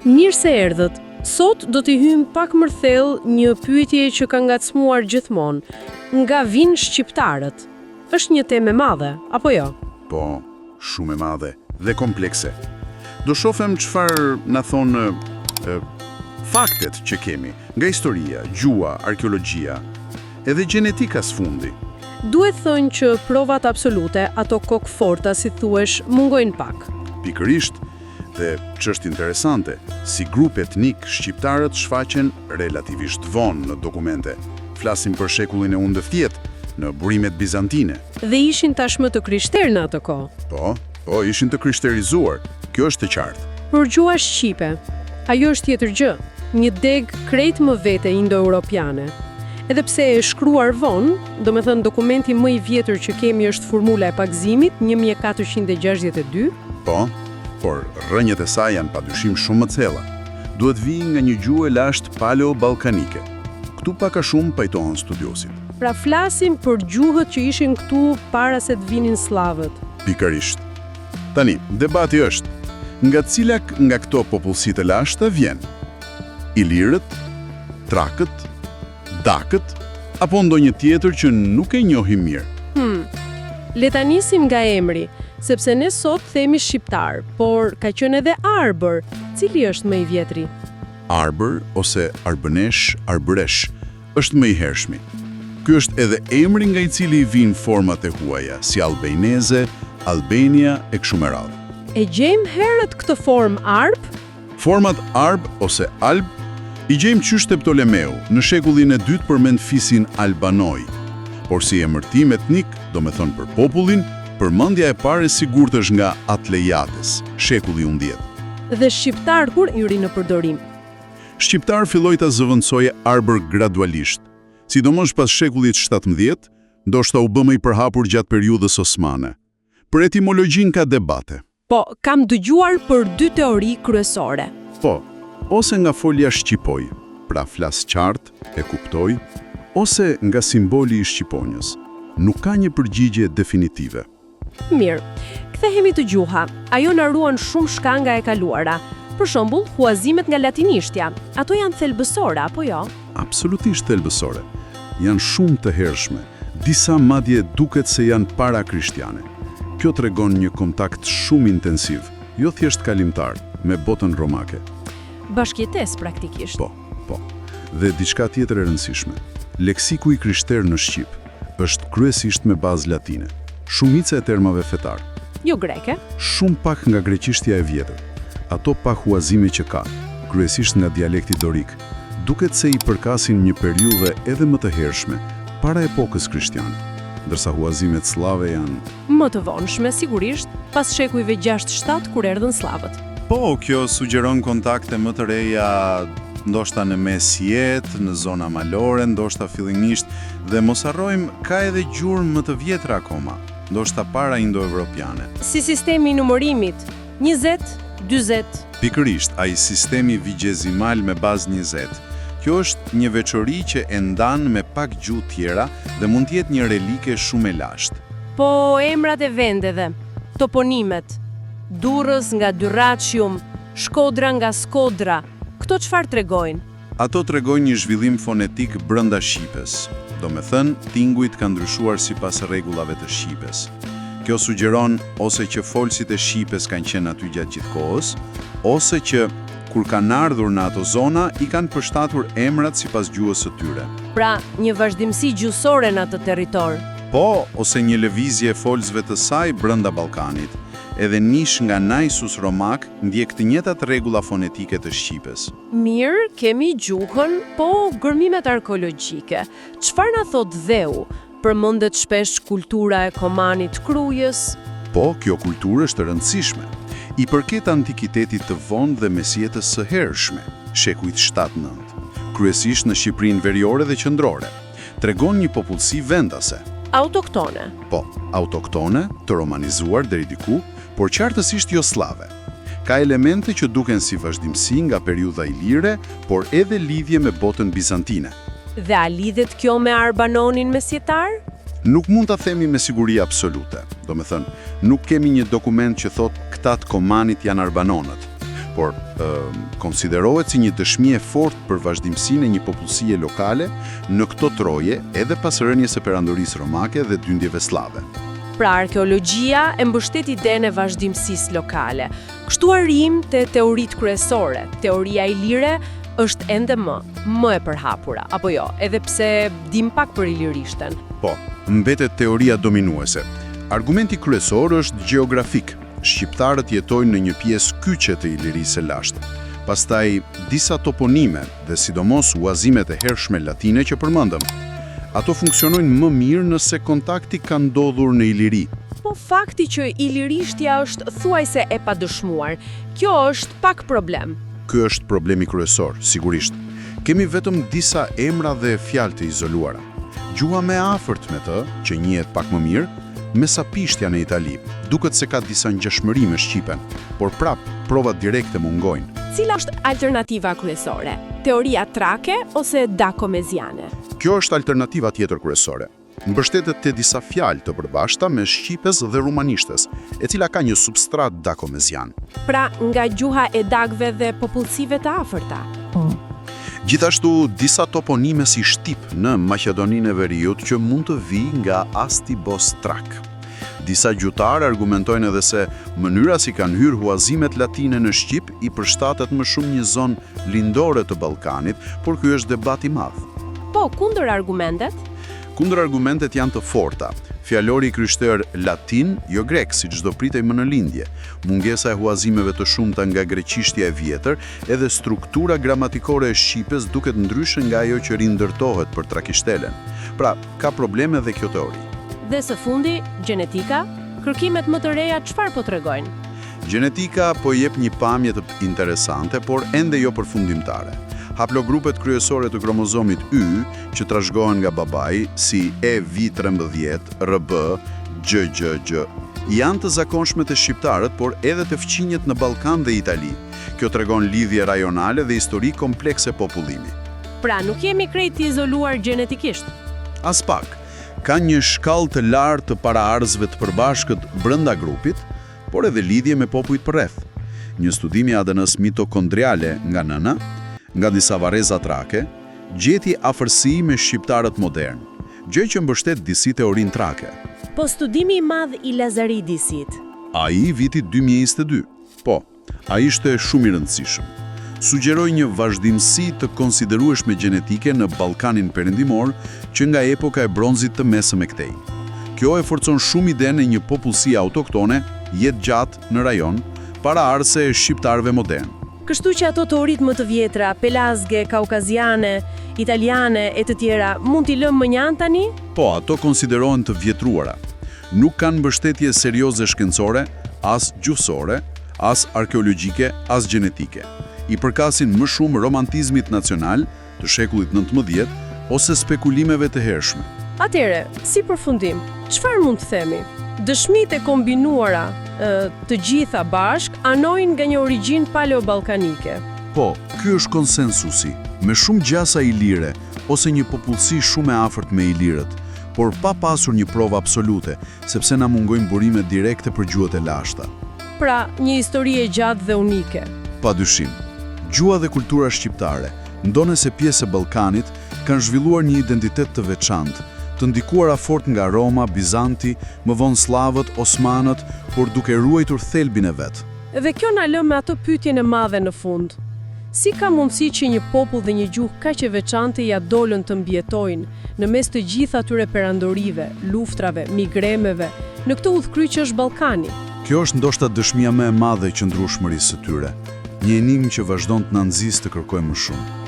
Mirë se erdhët. Sot do t'i hymë pak më thellë një pyetje që ka ngacmuar gjithmonë. Nga vinë shqiptarët? Është një temë e madhe, apo jo? Po, shumë e madhe dhe komplekse. Do shohim çfarë na thonë faktet që kemi nga historia, gjua, arkeologjia, edhe gjenetika sfundi. Duhet thënë që provat absolute, ato kokëforta si thuesh, mungojnë pak. Pikërisht, dhe ç'është interesante, si grup etnik shqiptarët shfaqen relativisht vonë në dokumente. Flasim për shekullin e undëftjet, në burimet bizantine. Dhe ishin tashmë të krishterë në atë kohë. Po, ishin të krishterizuar. Kjo është e qartë. Por gjua shqipe, ajo është tjetër gjë, një deg krejt më vete indo-europiane. Edhe pse e shkruar vonë, do me thënë dokumenti më i vjetër që kemi është formula e pagëzimit, 1462. Po, por rrënjët e saj janë padyshim shumë më thella. Duhet vijë nga një gjuhë e lashtë paleo-ballkanike. Këtu pak a shumë pajtohen studiosit. Pra flasim për gjuhët që ishin këtu para se të vinin slavët. Pikërisht. Tani, debati është, nga cila nga këto popullsi të lashta vjen? Ilirët, Trakët, Dakët, apo ndonjë tjetër që nuk e njohim mirë? Le ta nisim nga emri, sepse ne sot themi shqiptar, por ka qenë edhe arbër. Cili është më i vjetri? Arbër ose arbënesh, arbëresh, është më i hershmi. Ky është edhe emri nga i cili vijnë format e huaja, si albaneze, Albania e kështu me radhë. E gjejmë herët këtë formë arb? Format arb ose alb i gjejmë qysh te Ptolemeu në shekullin e dytë përmend fisin albanoj, por si emërtim etnik, do me thonë për popullin, përmendja e parë e sigurt është nga Atleiates, shekulli 11. Dhe shqiptar kur hyri në përdorim? Shqiptar filloi ta zëvendësojë arbër gradualisht, sidomos pas shekullit 17, ndoshta u bë më i përhapur gjatë periudhës osmane. Për etimologjin ka debate. Po, kam dëgjuar për dy teori kryesore. Po, ose nga folja shqipoj, pra flas qartë, e kuptoj, ose nga simboli i shqiponjës. Nuk ka një përgjigje definitive. Mirë, kthehemi te gjuha. Ajo na ruan shumë shkanga e kaluara. Për shembull, huazimet nga latinishtja. Ato janë thelbësore apo jo? Absolutisht thelbësore. Janë shumë të hershme. Disa madje duket se janë para krishtiane. Kjo tregon një kontakt shumë intensiv, jo thjesht kalimtar, me botën romake. Bashkëjetesë praktikisht. Po. Dhe diçka tjetër e rëndësishme. Leksiku i krishter në Shqip është kryesisht me bazë latine. Shumica e termave fetar. Jo greke? Shumë pak nga greqishtja e vjetër. Ato pa huazime që ka, kryesisht nga dialekti dorik, duket se i përkasin një periudhe edhe më të hershme, para epokës krishtiane, ndërsa huazimet slave janë më të vonshme sigurisht pas shekujve 6-7 kur erdhën slavët. Po, kjo sugjeron kontakte më të reja, ndoshta në mes jetë, në zona malore, ndoshta fillimisht, dhe mos harrojmë ka edhe gjurmë më të vjetra akoma, ndoshta para indo-evropiane. Si sistemi i numërimit, 20, 40. Pikërisht, ai sistemi vigjezimal me bazë 20. Kjo është një veçori që e ndan me pak gjuhë tjera dhe mund të jetë një relike shumë e lashtë. Po emrat e vendeve, toponimet, Durrës nga Dyrrachium, Shkodra nga Skodra, këto çfarë tregojnë? Ato tregojnë një zhvillim fonetik brenda shqipes. Do me thënë, tingujt kanë ndryshuar sipas rregullave të shqipes. Kjo sugjeron ose që folësit e shqipes kanë qenë aty gjatë gjithë kohës, ose që kur kanë ardhur në ato zona, i kanë përshtatur emrat sipas gjuhës së tyre. Pra, një vazhdimsi gjuhësore në atë territor. Po, ose një lëvizje e folësve të saj brenda Ballkanit. Edhe nish nga Naisus Romak ndjek të njëjtat rregulla fonetike të shqipes. Mirë, kemi gjuhën, po gërmimet arkeologjike. Çfarë na thot dheu? Përmendet shpesh kultura e Komanit Krujës. Po, kjo kulturë është e rëndësishme. I përket antikitetit të vonë dhe mesjetës së hershme, shekujt 7-9, kryesisht në Shqipërinë veriore dhe qendrore. Tregon një popullsi vendase. Autoktone. Po, autoktone, të romanizuar deri diku, por qartësisht jo slave. Ka elemente që duken si vazhdimsi nga periudha ilire, por edhe lidhje me botën bizantine. Dhe a lidhet kjo me Arbanonin mesjetar? Nuk mund ta themi me siguri absolute. Do me thënë, nuk kemi një dokument që thot këta të Komanit janë Arbanonët. por konsiderohet si një dëshmi e fortë për vazhdimsinë e një popullsie lokale në këto troje edhe pas rënies së perandorisë romake dhe dyndjeve slave. Pra arkeologjia e mbështet idenë e vazhdimësisë lokale. Kështu arrim te teoritë kryesore. Teoria ilire është ende më e përhapura, apo jo, edhe pse dim pak për ilirishten. Po, mbetet teoria dominuese. Argumenti kryesor është gjeografik. Shqiptarët jetojnë në një pjesë kyçe të Ilirisë së lashtë. Pastaj disa toponime dhe sidomos huazimet e hershme latine që përmendëm. Ato funksionojnë më mirë nëse kontakti ka ndodhur në Iliri. Po fakti që ilirishtja është thuajse e padëshmuar, kjo është pak problem. Ky është problemi kryesor, sigurisht. Kemi vetëm disa emra dhe fjalë të izoluara. Gjuha më e afërt me të, që njihet pak më mirë, mesapishtja në Itali. Duket se ka disa ngjashmëri me shqipen, por prap provat direkte mungojnë. Cila është alternativa kryesore? Teoria trake ose dakomeziane? Kjo është alternativa tjetër kryesore. Mbështetet te disa fjalë të përbashkëta me shqipes dhe rumanishtes, e cila ka një substrat dakomezian. Pra nga gjuha e dagve dhe popullsive të afërta. Gjithashtu, disa toponime si Shtip në Maqedoninë e Veriut që mund të vijë nga Astibostrak. Disa gjutarë argumentojnë edhe se mënyra si kanë hyrë huazimet latine në Shqip i përshtatet më shumë një zonë lindore të Ballkanit, por ky është debat i madh. Po, kundër argumentet? Kundër argumentet janë të forta. Fjalori krishterë latin, jo grek, siç do pritej më në lindje. Mungesa e huazimeve të shumta nga greqishtja e vjetër, edhe struktura gramatikore e shqipes duket ndryshe nga ajo që rindërtohet për trakishtelen. Pra, ka probleme dhe kjo teori. Dhe së fundi, gjenetika, kërkimet më të reja çfarë po tregojnë? Gjenetika po jep një pamje të interesante, por ende jo përfundimtare. Haplogrupet kryesore të kromozomit Y, që trashëgohen nga babai, si EV13, RB, GGG, janë të zakonshme të shqiptarët, por edhe të fqinjet në Ballkan dhe Itali. Kjo tregon lidhje rajonale dhe histori komplekse popullimi. Pra, nuk jemi krejt të izoluar gjenetikisht? As pak. Ka një shkallë të lartë të paraarsëve të përbashkët brenda grupit, por edhe lidhje me popujt përreth. Një studim i ADN-s mitokondriale nga nëna, nga disa varreza trake, gjeti afërsi me shqiptarët modern, gjë që mbështet disi teorinë trake. Po studimi i madh i Lazaridisit. Ai viti 2022. Po, ai ishte shumë i rëndësishëm. Sugjeroi një vazhdimsi të konsiderueshme gjenetike në Ballkanin Perëndimor që nga epoka e bronzit të mesëm e këtej. Kjo e forcon shumë idenë e një popullsie autoktone jetë gjatë në rajon, paraardhëse e shqiptarëve modern. Kështu që ato teoritë më të vjetra, pelazge, kaukaziane, italiane e të tjera, mund t'i lëmë më njanë tani? Po, ato konsiderohen të vjetruara. Nuk kanë mbështetje serioze shkencore, as gjuhësore, as arkeologjike, as gjenetike. I përkasin më shumë romantizmit nacional të shekullit 19 ose spekulimeve të hershme. Atere, si përfundim, çfarë mund të themi? Dëshmitë e kombinuara të gjitha bashk anojnë nga një origjinë paleo-ballkanike. Po, ky është konsensusi, me shumë gjasa ilire ose një popullsi shumë e afërt me ilirët, por pa pasur një provë absolute, sepse na mungojnë burime direkte për gjuhët e lashta. Pra, një histori e gjatë dhe unike. Padyshim, gjuha dhe kultura shqiptare, ndonë se pjesë e Ballkanit, kanë zhvilluar një identitet të veçantë, të ndikuara fort nga Roma, Bizanti, më vonë Slavët, Osmanët, por duke ruajtur thelbin e vet. Dhe kjo na lë me ato pyetjen e madhe në fund. Si ka mundësi që një popull dhe një gjuhë kaq e veçantë ja dolën të mbjetojnë në mes të gjitha atyre perandorive, luftrave, migremeve, në këtë udhkryq që është Ballkani? Kjo është ndoshta dëshmia më e madhe e qëndrueshmërisë së tyre. Një enigmë që vazhdon të na nxjisë të kërkojmë më shumë.